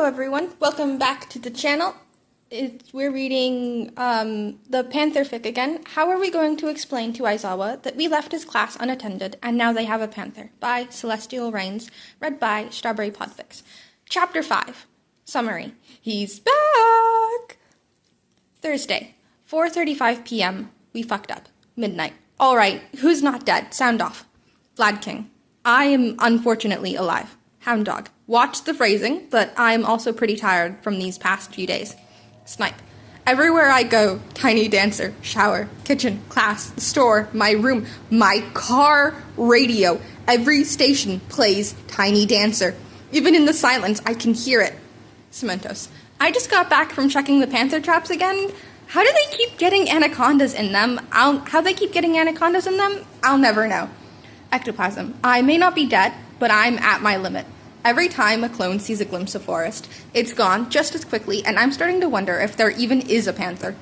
Hello everyone, welcome back to the channel. We're reading the Panther fic again. How are we going to explain to Aizawa that we left his class unattended and now they have a panther? By Celestial Rains, read by Strawberry Podfics. Chapter 5. Summary. He's back! Thursday, 4:35 p.m. We fucked up. Midnight. Alright, who's not dead? Sound off. Vlad King. I am unfortunately alive. Hound Dog. Watch the phrasing, but I'm also pretty tired from these past few days. Snipe. Everywhere I go, Tiny Dancer, shower, kitchen, class, the store, my room, my car radio. Every station plays Tiny Dancer. Even in the silence, I can hear it. Cementos. I just got back from checking the panther traps again. How do they keep getting anacondas in them? How they keep getting anacondas in them? I'll never know. Ectoplasm. I may not be dead, but I'm at my limit. Every time a clone sees a glimpse of forest, it's gone just as quickly, and I'm starting to wonder if there even is a panther.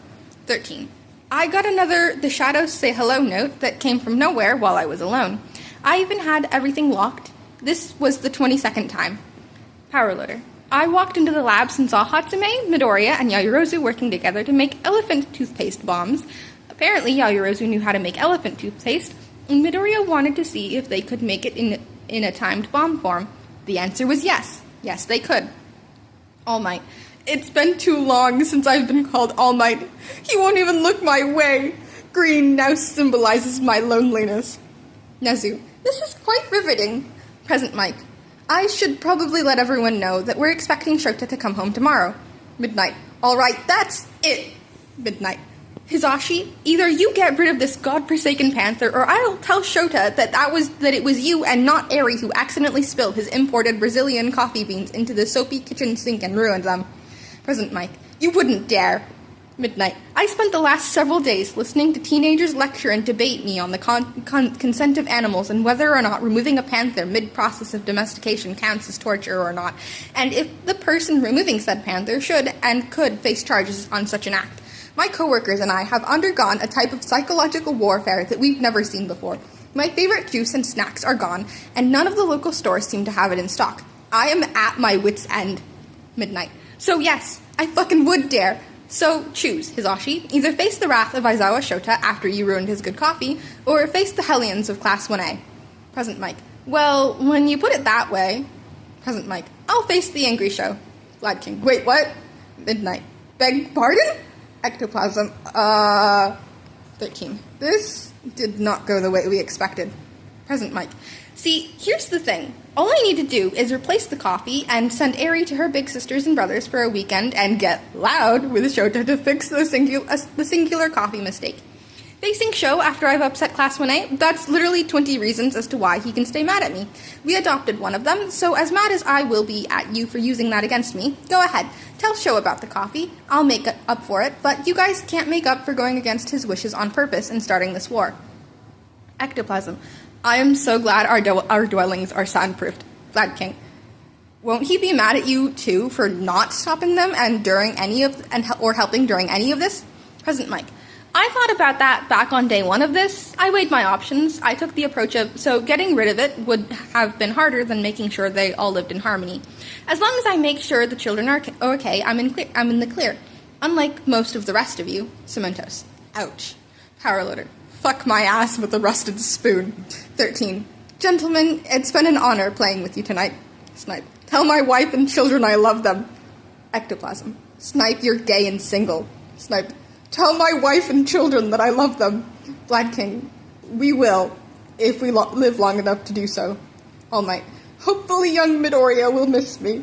13. I got another The Shadows Say Hello note that came from nowhere while I was alone. I even had everything locked. This was the 22nd time. Power Loader. I walked into the labs and saw Hatsume, Midoriya, and Yaoyorozu working together to make elephant toothpaste bombs. Apparently, Yaoyorozu knew how to make elephant toothpaste, and Midoriya wanted to see if they could make it in a timed bomb form. The answer was yes. Yes, they could. All Might. It's been too long since I've been called All Might. He won't even look my way. Green now symbolizes my loneliness. Nezu. This is quite riveting. Present Mike. I should probably let everyone know that we're expecting Shota to come home tomorrow. Midnight. All right, that's it. Midnight. Hizashi, either you get rid of this godforsaken panther, or I'll tell Shota that it was you and not Eri who accidentally spilled his imported Brazilian coffee beans into the soapy kitchen sink and ruined them. Present Mike. You wouldn't dare. Midnight. I spent the last several days listening to teenagers lecture and debate me on the consent of animals and whether or not removing a panther mid-process of domestication counts as torture or not, and if the person removing said panther should and could face charges on such an act. My coworkers and I have undergone a type of psychological warfare that we've never seen before. My favorite juice and snacks are gone, and none of the local stores seem to have it in stock. I am at my wit's end. Midnight. So yes, I fucking would dare. So choose, Hizashi. Either face the wrath of Aizawa Shota after you ruined his good coffee, or face the hellions of Class 1A. Present Mike. Well, when you put it that way... Present Mike. I'll face the angry show. Lad King. Wait, what? Midnight. Beg pardon? Ectoplasm. 13. This did not go the way we expected. Present Mike. See, here's the thing. All I need to do is replace the coffee and send Eri to her big sisters and brothers for a weekend and get loud with Shota to fix the singular coffee mistake. Facing Sho after I've upset Class 1A, that's literally 20 reasons as to why he can stay mad at me. We adopted one of them, so as mad as I will be at you for using that against me, go ahead, tell Sho about the coffee. I'll make up for it, but you guys can't make up for going against his wishes on purpose and starting this war. Ectoplasm. I am so glad our dwellings are soundproofed. Vlad King. Won't he be mad at you, too, for not stopping them or helping during any of this? Present Mike. I thought about that back on day one of this. I weighed my options. I took the approach of, so getting rid of it would have been harder than making sure they all lived in harmony. As long as I make sure the children are okay, I'm in the clear. Unlike most of the rest of you. Cementos. Ouch. Power Loader. Fuck my ass with a rusted spoon. 13. Gentlemen, it's been an honor playing with you tonight. Snipe. Tell my wife and children I love them. Ectoplasm. Snipe, you're gay and single. Snipe. Tell my wife and children that I love them. Vlad King. We will, if we live long enough to do so. All Might. Hopefully young Midoriya will miss me.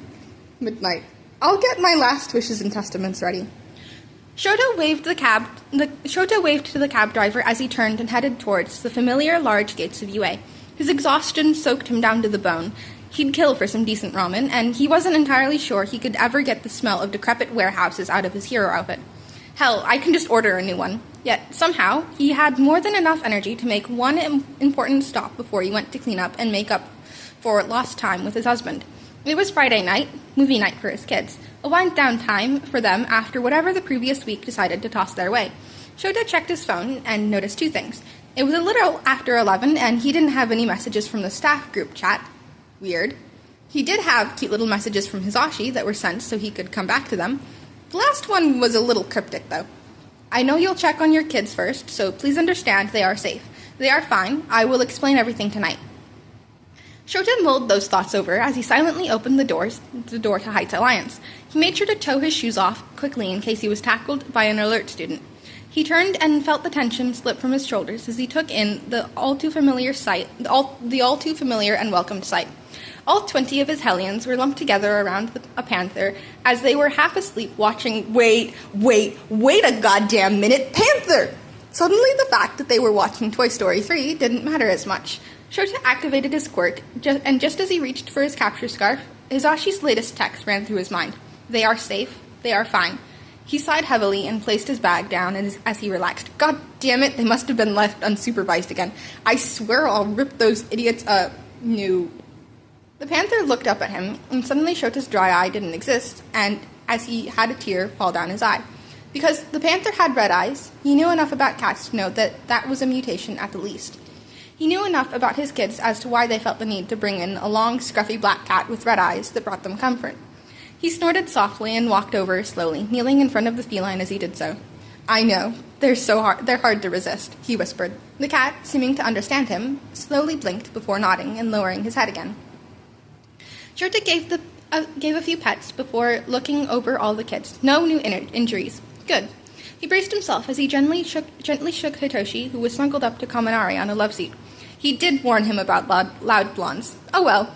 Midnight. I'll get my last wishes and testaments ready. Shota waved to the cab driver as he turned and headed towards the familiar large gates of UA. His exhaustion soaked him down to the bone. He'd kill for some decent ramen, and he wasn't entirely sure he could ever get the smell of decrepit warehouses out of his hero outfit. Hell, I can just order a new one. Yet, somehow, he had more than enough energy to make one important stop before he went to clean up and make up for lost time with his husband. It was Friday night, movie night for his kids, a wind-down time for them after whatever the previous week decided to toss their way. Shota checked his phone and noticed two things. It was a little after 11, and he didn't have any messages from the staff group chat. Weird. He did have cute little messages from Hisashi that were sent so he could come back to them. The last one was a little cryptic, though. I know you'll check on your kids first, so please understand they are safe. They are fine. I will explain everything tonight. Shota mulled those thoughts over as he silently opened the door to Heights Alliance. He made sure to tow his shoes off quickly in case he was tackled by an alert student. He turned and felt the tension slip from his shoulders as he took in the all too familiar and welcomed sight. All 20 of his Hellions were lumped together around a Panther as they were half asleep watching. Wait a goddamn minute, Panther! Suddenly, the fact that they were watching Toy Story 3 didn't matter as much. Shota activated his quirk, and just as he reached for his capture scarf, Hisashi's latest text ran through his mind. They are safe. They are fine. He sighed heavily and placed his bag down as he relaxed. God damn it, they must have been left unsupervised again. I swear I'll rip those idiots new. The Panther looked up at him, and suddenly Shota's dry eye didn't exist, and as he had a tear fall down his eye. Because the Panther had red eyes, he knew enough about cats to know that that was a mutation at the least. He knew enough about his kids as to why they felt the need to bring in a long, scruffy black cat with red eyes that brought them comfort. He snorted softly and walked over slowly, kneeling in front of the feline as he did so. I know, they're hard to resist, he whispered. The cat, seeming to understand him, slowly blinked before nodding and lowering his head again. Shota gave a few pets before looking over all the kids. No new injuries. Good. He braced himself as he gently shook Hitoshi, who was snuggled up to Kaminari on a love seat. He did warn him about loud blondes. Oh well.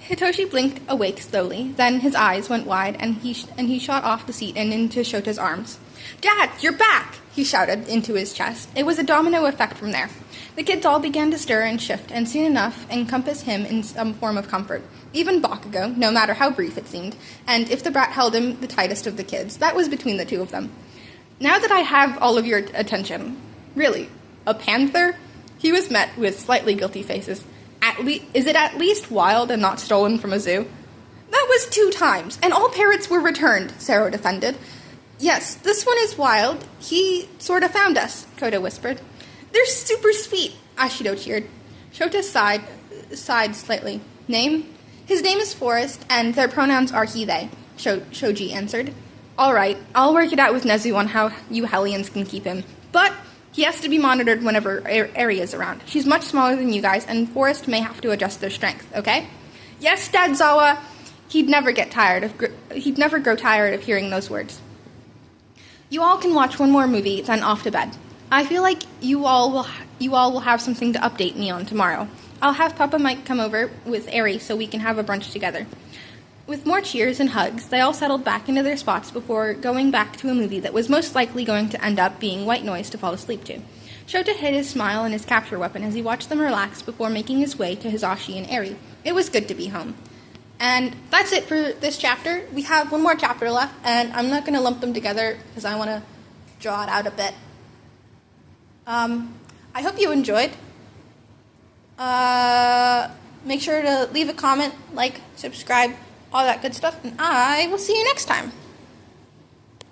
Hitoshi blinked awake slowly, then his eyes went wide, and he shot off the seat and into Shota's arms. Dad, you're back! He shouted into his chest. It was a domino effect from there. The kids all began to stir and shift, and soon enough encompass him in some form of comfort. Even Bakugo, no matter how brief it seemed, and if the brat held him the tightest of the kids, that was between the two of them. Now that I have all of your attention, really, a panther? He was met with slightly guilty faces. Is it at least wild and not stolen from a zoo? That was 2 times, and all parrots were returned, Sero defended. Yes, this one is wild. He sort of found us, Koda whispered. They're super sweet, Ashido cheered. Shota sighed slightly. Name? His name is Forest, and their pronouns are he, they, Shoji answered. All right, I'll work it out with Nezu on how you Hellions can keep him. But he has to be monitored whenever Eri is around. She's much smaller than you guys, and Forest may have to adjust their strength, okay? Yes, Aizawa. He'd never grow tired of hearing those words. You all can watch one more movie, then off to bed. I feel like you all will have something to update me on tomorrow. I'll have Papa Mike come over with Eri so we can have a brunch together. With more cheers and hugs, they all settled back into their spots before going back to a movie that was most likely going to end up being white noise to fall asleep to. Shota hid his smile and his capture weapon as he watched them relax before making his way to Hisashi and Eri. It was good to be home. And that's it for this chapter. We have one more chapter left, and I'm not going to lump them together because I want to draw it out a bit. I hope you enjoyed. Make sure to leave a comment, like, subscribe, all that good stuff, and I will see you next time.